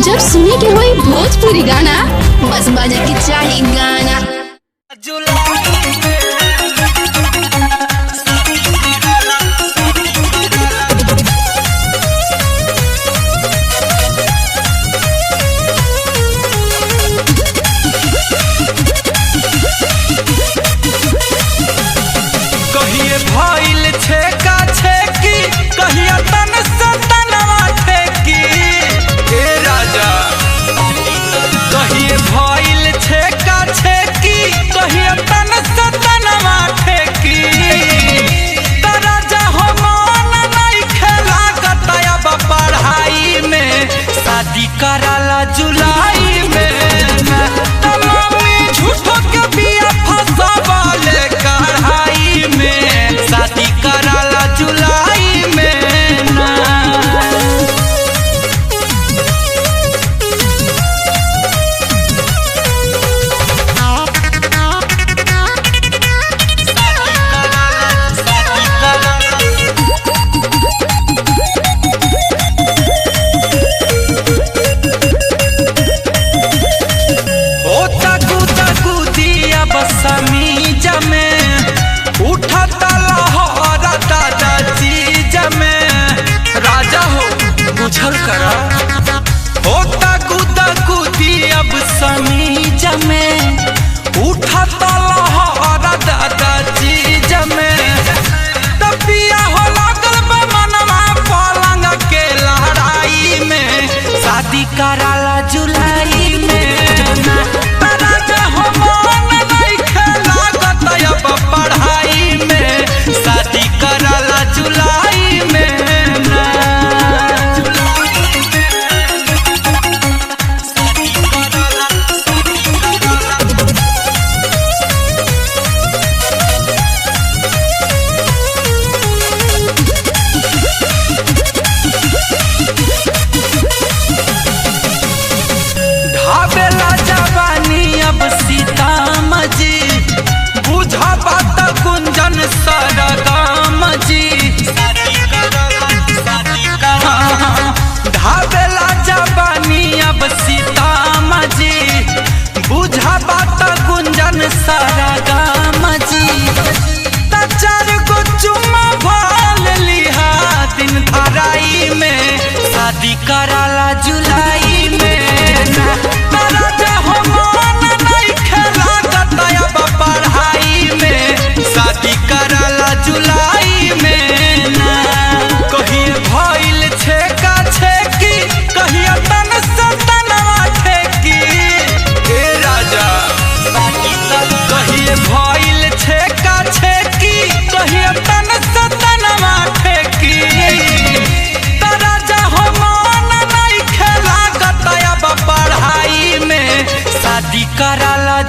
जब सुने के होई भोजपुरी गाना बस बजे के चाही गाना। कहिए भइल छेका छेकी कहिया तन सतनवा ठेकी हे राजा। कहिए भइल छेका छेकी कहिया तन सतनवा ठेकी त राजा हो मन नहीं खेला गतया पढ़ाई में शादी कराला जुलाई में त मम्मी झूठो के बिया फसावले कढ़ाई में शादी कराला जुलाई में ना। समीज में उठता लहरा दादा चीज में राजा हो बुझल करा होता गुदा गुदी अब समीज में उठता लहरा दादा चीज में तबिया हो लागल बा मनवा पलंग के लहराई में शादी कराला जुलाई में ना। राजा हो पढ़ाई में शादी कराला जुलाई में ना। ढाबेला जवानी अब सीतामढ़ी बुझा बात गुंजन सरगम जी। ढाबेला जवानी अब सीतामढ़ी बुझा बात गुंजन सरगम जी। चार गो चुम्मा भाल लिहा दिन धराई में शादी कराला जुलाई में ना। राजा हो मन नहीं खेला गतया पढ़ाई में शादी कराला जुलाई में ना। कहिए भइल छेका छेकी कहिया तन सतनवा ठेकी हे राजा। कहिए भइल छेका छेकी कहिया तन सतनवा ठेकी त राजा हो मन नहीं खेला गतया पढ़ाई में शादी कराला